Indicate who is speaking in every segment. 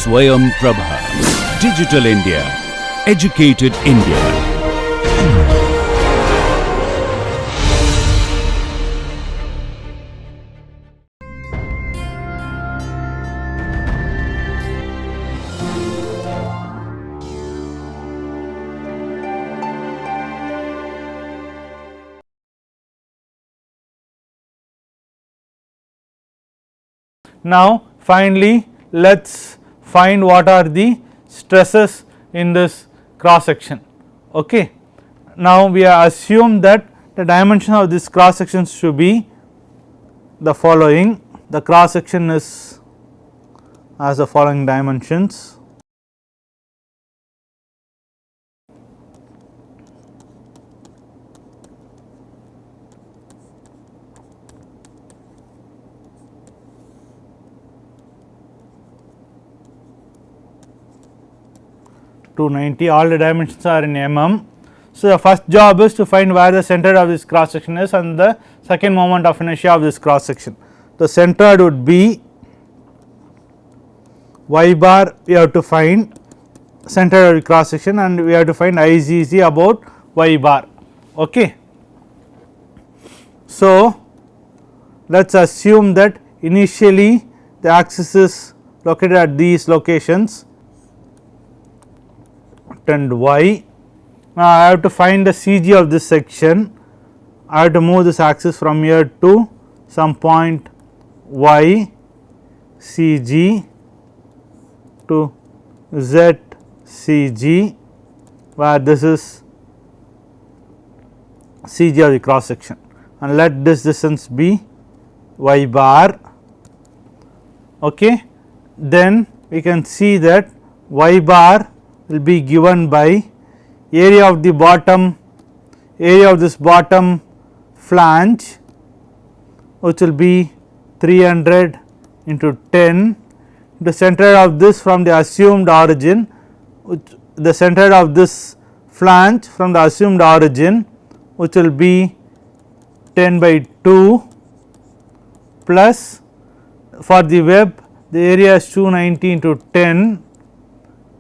Speaker 1: Swayam Prabha. Digital India. Educated India.
Speaker 2: Now finally let us find what are the stresses in this cross section. Okay. Now we are assume that the dimension of this cross section should be the following. The cross section is as the following dimensions. (290), all the dimensions are in mm. So, the first job is to find where the center of this cross section is and the second moment of inertia of this cross section. The centered would be y bar, we have to find center of the cross section and we have to find IZZ about y bar. Okay. So, let us assume that initially the axis is located at these locations and y. Now, I have to find the CG of this section. I have to move this axis from here to some point y CG to z CG, where this is CG of the cross section, and let this distance be y bar. Okay. Then we can see that y bar will be given by area of the bottom, area of this bottom flange, which will be 300 into 10, the center of this from the assumed origin, which the center of this flange from the assumed origin, which will be 10 by 2, plus for the web the area is 290 into 10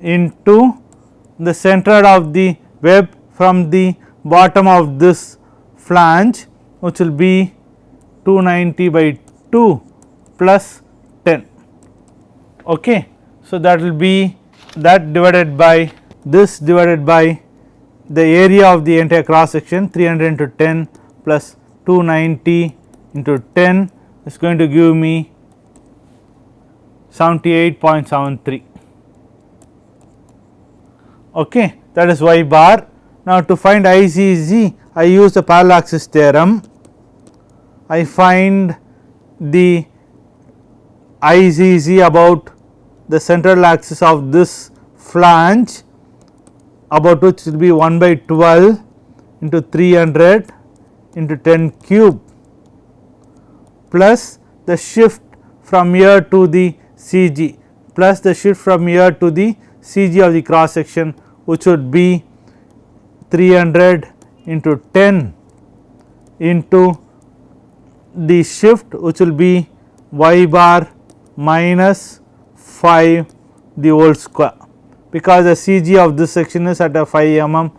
Speaker 2: into the center of the web from the bottom of this flange, which will be 290 by 2 plus 10. Okay. So, that will be that divided by this divided by the area of the entire cross section 300 into 10 plus 290 into 10 is going to give me 78.73. Okay, that is y bar. Now, to find IZZ, I use the parallel axis theorem. I find the IZZ about the central axis of this flange, about which will be 1 by 12 into 300 into 10 cube, plus the shift from here to the CG, plus the shift from here to the CG of the cross section, which would be 300 into 10 into the shift, which will be y bar minus 5 the whole square, because the CG of this section is at a 5 mm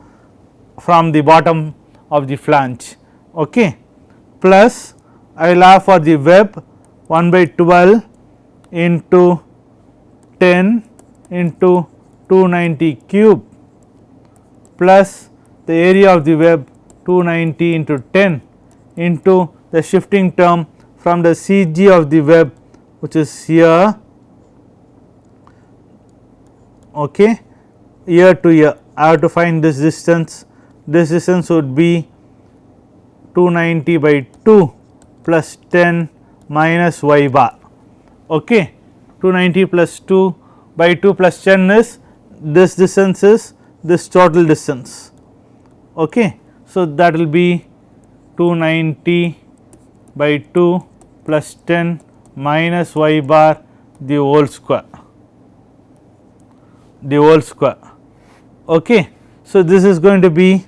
Speaker 2: from the bottom of the flange. Okay. Plus I will have for the web 1 by 12 into 10 into 290 cube plus the area of the web 290 into 10 into the shifting term from the CG of the web, which is here, okay, here to here. I have to find this distance would be 290 by 2 plus 10 minus y bar. Okay. 290 plus 2 by 2 plus 10 is this distance is this total distance. Okay. So, that will be 290 by 2 plus 10 minus y bar the whole square, Okay. So, this is going to be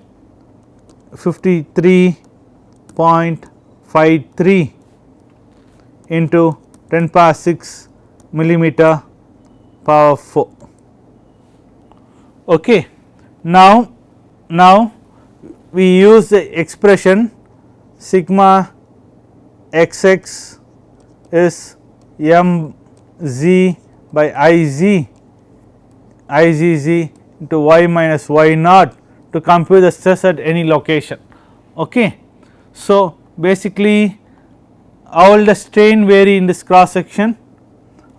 Speaker 2: 53.53 into 10 power 6 millimeter power 4. Okay. Now we use the expression sigma xx is mz by izz into y minus y naught to compute the stress at any location. Okay. So, basically all the strain vary in this cross section,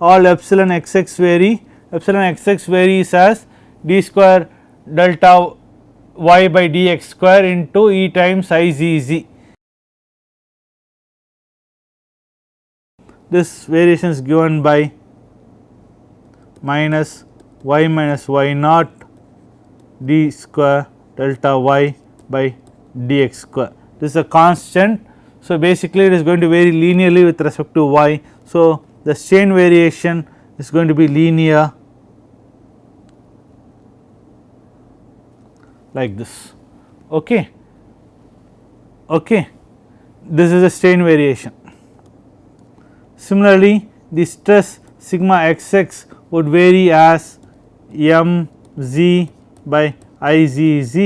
Speaker 2: all epsilon xx vary, epsilon xx varies as d square delta y by dx square into E times izz. This variation is given by minus y naught d square delta y by dx square. This is a constant. So, basically it is going to vary linearly with respect to y. So, the strain variation is going to be linear like this. Okay. Okay. This is the strain variation. Similarly, the stress sigma xx would vary as mz by izz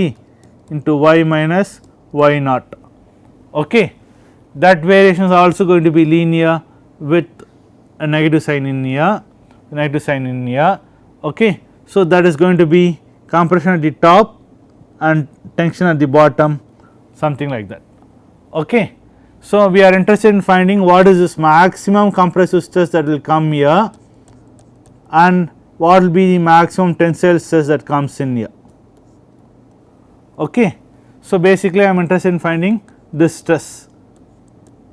Speaker 2: into y minus y naught. Okay. That variation is also going to be linear with a negative sign in here, Okay. So, that is going to be compression at the top and tension at the bottom, something like that. Okay. So, we are interested in finding what is this maximum compressive stress that will come here and what will be the maximum tensile stress that comes in here. Okay. So, basically I am interested in finding this stress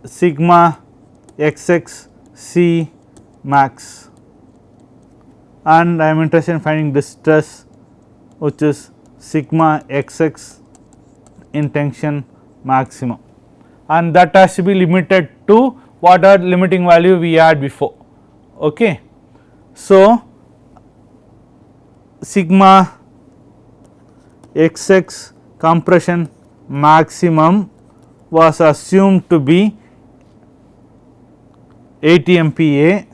Speaker 2: sigma xx c max, and I am interested in finding this stress which is sigma xx in tension maximum, and that has to be limited to what are limiting value we had before. Okay. So, sigma xx compression maximum was assumed to be 80 MPa.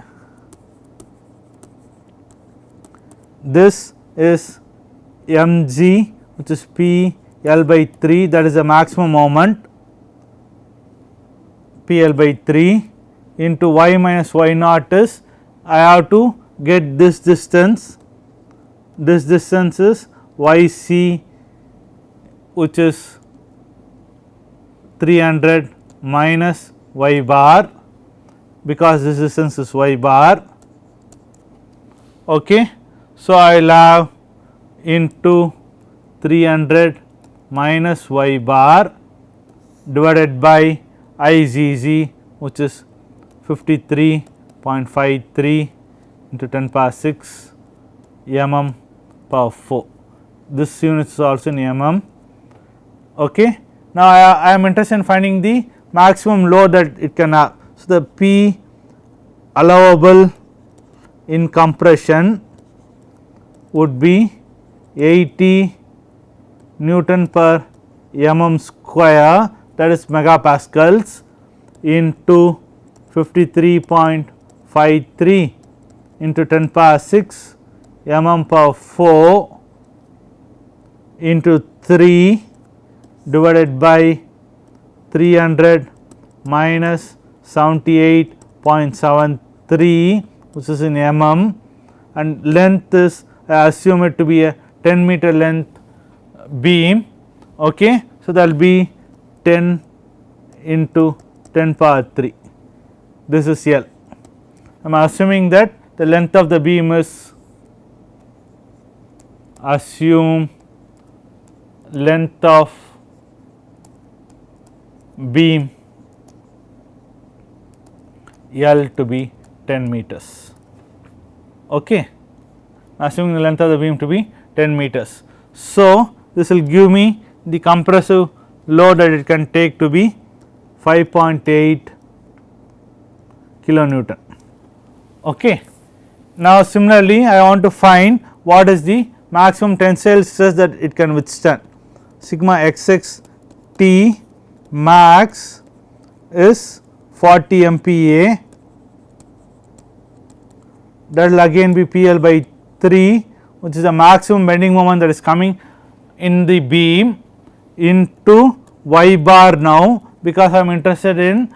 Speaker 2: This is mg, which is P L by 3, that is the maximum moment, P L by 3 into y minus y naught is I have to get this distance is yc, which is 300 minus y bar, because this distance is y bar. Okay. So, I will have into 300 minus y bar divided by izz, which is 53.53 into 10 power 6 mm power 4. This unit is also in mm. Okay. Now, I am interested in finding the maximum load that it can have. So, the P allowable in compression would be 80 Newton per mm square, that is megapascals, into 53.53 into 10 power 6 mm power 4 into 3 divided by 300 minus 78.73, which is in mm, and length is, I assume it to be a 10 meter length beam. Okay. So, that will be 10 into 10 power 3, this is L. I am assuming that the length of the beam is, assume length of beam L to be 10 meters. Okay. Assuming the length of the beam to be 10 meters. So, this will give me the compressive load that it can take to be 5.8 kilonewton. Okay. Now, similarly, I want to find what is the maximum tensile stress that it can withstand. Sigma xx T max is 40 MPa that will again be PL by 3, which is the maximum bending moment that is coming in the beam, into y bar now, because I am interested in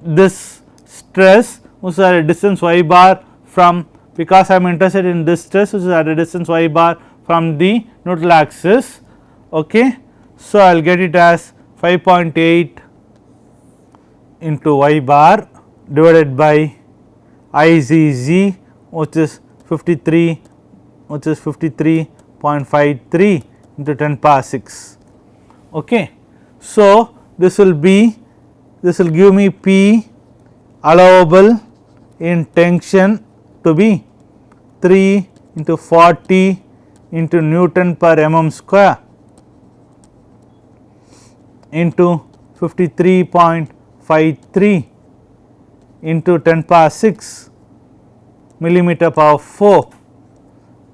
Speaker 2: this stress which is at a distance y bar from, because I am interested in this stress which is at a distance y bar from the neutral axis. Okay. So, I will get it as 5.8 into y bar divided by IZZ, which is 53.53 into 10 power 6. Okay. So, this will give me P allowable in tension to be 3 into 40 into Newton per mm square into 53.53 into 10 power 6 millimeter power 4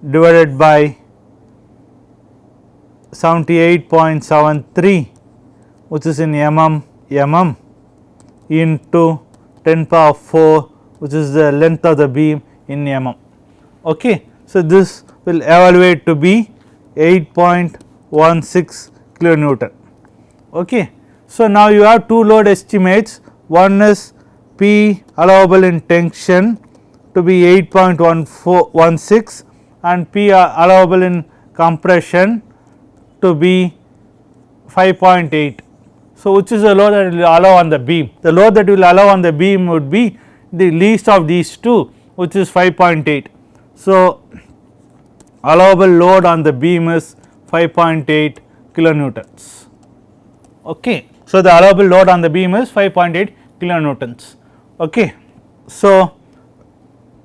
Speaker 2: divided by 78.73, which is in mm into 10 power 4, which is the length of the beam in mm. Okay. So, this will evaluate to be 8.16 kilonewton. Okay. So, now you have two load estimates, one is P allowable in tension to be 8.16 and P allowable in compression to be 5.8. So, which is the load that will allow on the beam? The load that will allow on the beam would be the least of these two, which is 5.8. So, allowable load on the beam is 5.8 kilonewtons. Okay. So, the allowable load on the beam is 5.8 kilonewtons. Okay. So,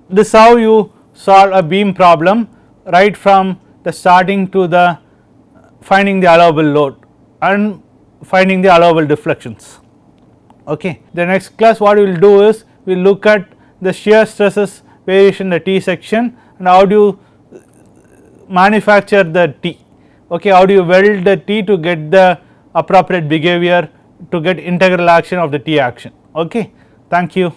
Speaker 2: this is how you solve a beam problem, right from the starting to the finding the allowable load and finding the allowable deflections. Okay. The next class what we will do is we will look at the shear stresses variation in the T section and how do you manufacture the T. Okay. How do you weld the T to get the appropriate behavior to get integral action of the T action. Okay. Thank you.